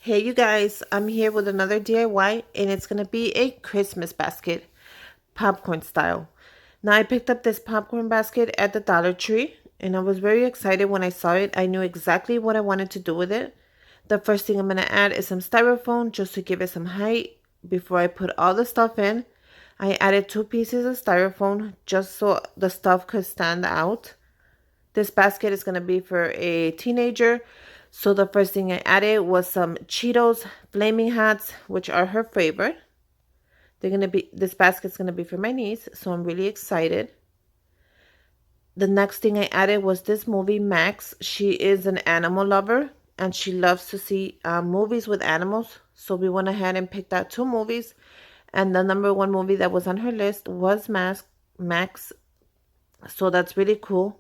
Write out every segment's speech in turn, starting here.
Hey you guys, I'm here with another DIY and it's going to be a Christmas basket, popcorn style. Now I picked up this popcorn basket at the Dollar Tree and I was very excited when I saw it. I knew exactly what I wanted to do with it. The first thing I'm going to add is some styrofoam just to give it some height. Before I put all the stuff in, I added 2 pieces of styrofoam just so the stuff could stand out. This basket is going to be for a teenager. So the first thing I added was some Cheetos Flaming Hats, which are her favorite. This basket's going to be for my niece, so I'm really excited. The next thing I added was this movie, Max. She is an animal lover and she loves to see movies with animals. So we went ahead and picked out 2 movies. And the number 1 movie that was on her list was Max. So that's really cool.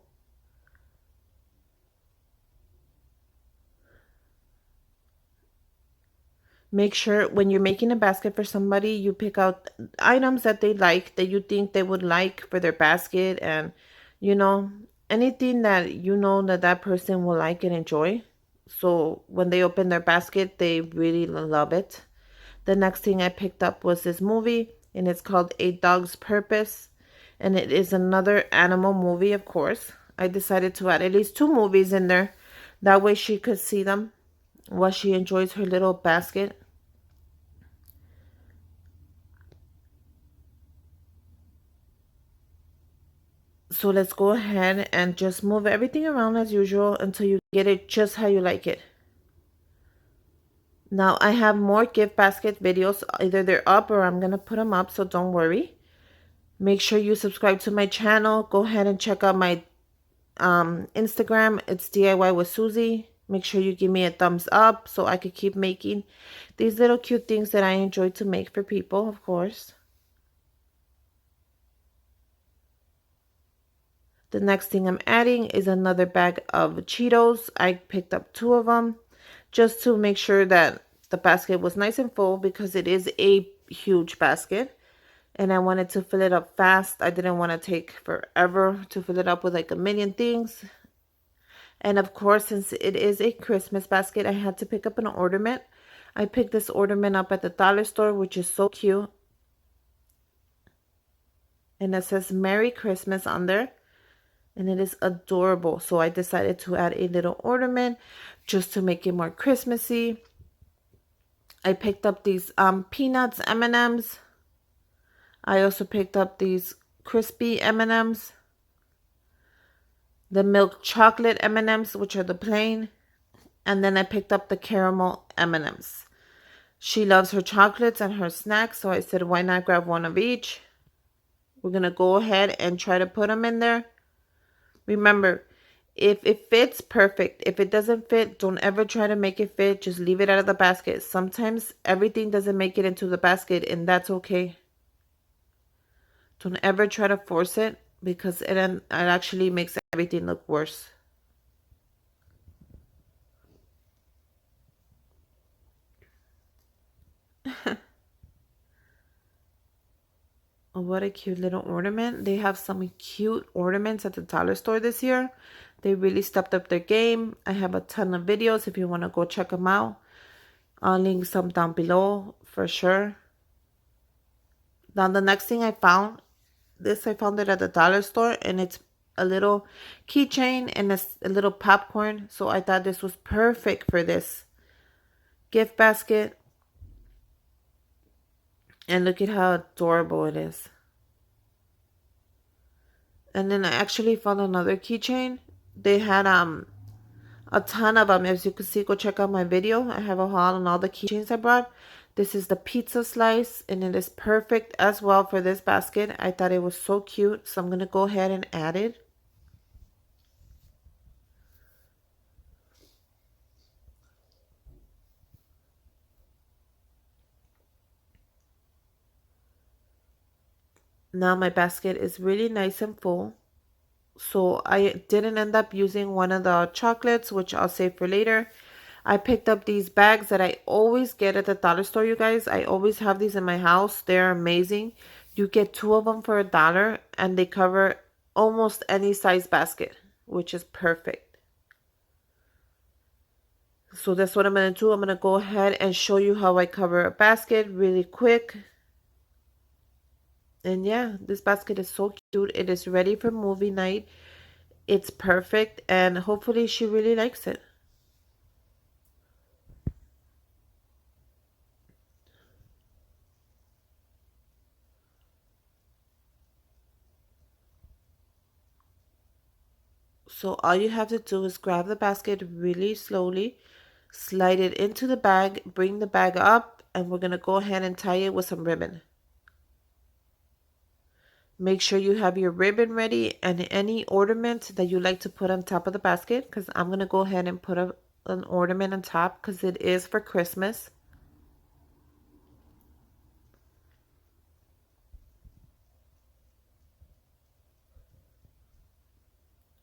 Make sure when you're making a basket for somebody, you pick out items that they like, that you think they would like for their basket, and you know, anything that you know that that person will like and enjoy. So when they open their basket, they really love it. The next thing I picked up was this movie, and it's called A Dog's Purpose, and it is another animal movie, of course. I decided to add at least 2 movies in there. That way she could see them while she enjoys her little basket. So let's go ahead and just move everything around as usual until you get it just how you like it. Now I have more gift basket videos. Either they're up or I'm going to put them up, so don't worry. Make sure you subscribe to my channel. Go ahead and check out my Instagram. It's DIY with Susie. Make sure you give me a thumbs up so I could keep making these little cute things that I enjoy to make for people, of course. The next thing I'm adding is another bag of Cheetos. I picked up 2 of them just to make sure that the basket was nice and full because it is a huge basket. And I wanted to fill it up fast. I didn't want to take forever to fill it up with like a million things. And of course, since it is a Christmas basket, I had to pick up an ornament. I picked this ornament up at the dollar store, which is so cute. And it says Merry Christmas on there. And it is adorable. So I decided to add a little ornament just to make it more Christmassy. I picked up these peanuts M&Ms. I also picked up these crispy M&Ms. The milk chocolate M&Ms, which are the plain. And then I picked up the caramel M&Ms. She loves her chocolates and her snacks, so I said, why not grab one of each? We're going to go ahead and try to put them in there. Remember, if it fits, perfect. If it doesn't fit, don't ever try to make it fit. Just leave it out of the basket. Sometimes everything doesn't make it into the basket, and that's okay. Don't ever try to force it because it actually makes everything look worse. Oh, what a cute little ornament. They have some cute ornaments at the dollar store this year. They really stepped up their game. I have a ton of videos if you want to go check them out. I'll link some down below for sure. Now the next thing I found, I found it at the dollar store, and it's a little keychain and a little popcorn. So I thought this was perfect for this gift basket. And look at how adorable it is. And then I actually found another keychain. They had a ton of them. As you can see, go check out my video. I have a haul on all the keychains I brought. This is the pizza slice, and it is perfect as well for this basket. I thought it was so cute, so I'm going to go ahead and add it. Now my basket is really nice and full. So I didn't end up using one of the chocolates, which I'll save for later. I picked up these bags that I always get at the dollar store, you guys. I always have these in my house. They're amazing. You get 2 of them for $1, and they cover almost any size basket, which is perfect. So that's what I'm going to do. I'm going to go ahead and show you how I cover a basket really quick. And yeah, this basket is so cute. It is ready for movie night. It's perfect, and hopefully she really likes it. So all you have to do is grab the basket really slowly, slide it into the bag, bring the bag up, and we're going to go ahead and tie it with some ribbon. Make sure you have your ribbon ready and any ornament that you like to put on top of the basket, because I'm going to go ahead and put an ornament on top because it is for Christmas.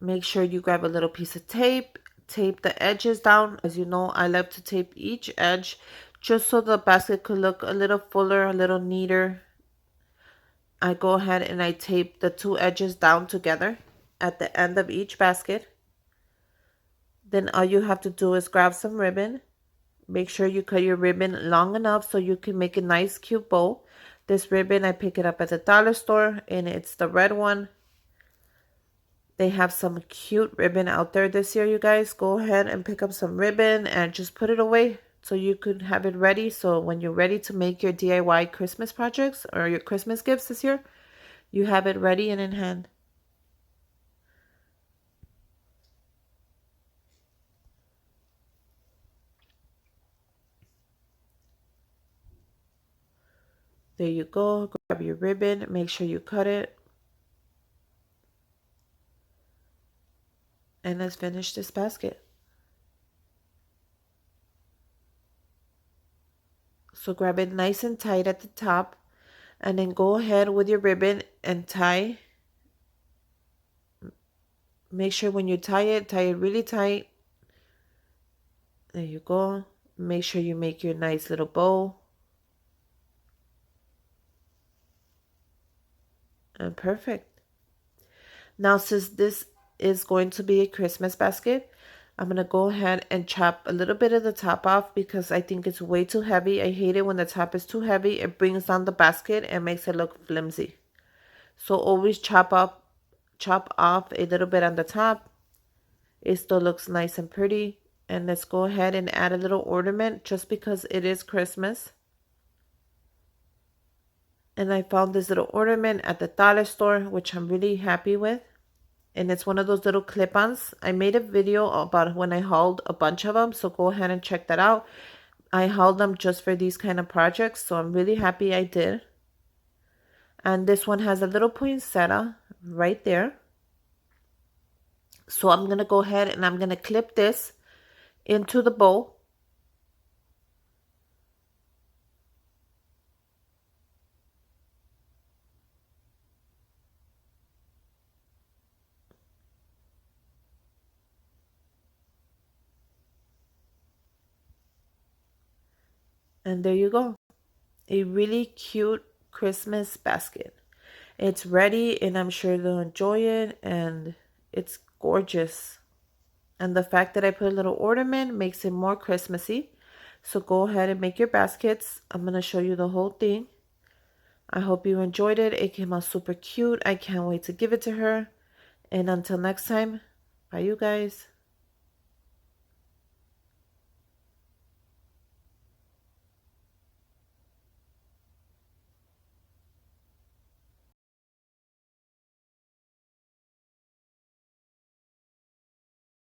Make sure you grab a little piece of tape, tape the edges down. As you know, I love to tape each edge just so the basket could look a little fuller, a little neater. I go ahead and I tape the two edges down together at the end of each basket. Then all you have to do is grab some ribbon. Make sure you cut your ribbon long enough so you can make a nice cute bow. This ribbon, I pick it up at the dollar store and it's the red one. They have some cute ribbon out there this year, you guys. Go ahead and pick up some ribbon and just put it away so you could have it ready. So when you're ready to make your DIY Christmas projects or your Christmas gifts this year, you have it ready and in hand. There you go. Grab your ribbon. Make sure you cut it. And let's finish this basket. So grab it nice and tight at the top. And then go ahead with your ribbon and tie. Make sure when you tie it really tight. There you go. Make sure you make your nice little bow. And perfect. Now, since this is going to be a Christmas basket, I'm going to go ahead and chop a little bit of the top off because I think it's way too heavy. I hate it when the top is too heavy. It brings down the basket and makes it look flimsy. So always chop off a little bit on the top. It still looks nice and pretty. And let's go ahead and add a little ornament just because it is Christmas. And I found this little ornament at the dollar store, which I'm really happy with. And it's one of those little clip-ons. I made a video about when I hauled a bunch of them, so go ahead and check that out. I hauled them just for these kind of projects, so I'm really happy I did. And this one has a little poinsettia right there. So I'm going to go ahead and I'm going to clip this into the bow. And there you go. A really cute Christmas basket. It's ready and I'm sure they'll enjoy it and it's gorgeous. And the fact that I put a little ornament makes it more Christmassy. So go ahead and make your baskets. I'm going to show you the whole thing. I hope you enjoyed it. It came out super cute. I can't wait to give it to her. And until next time, bye you guys.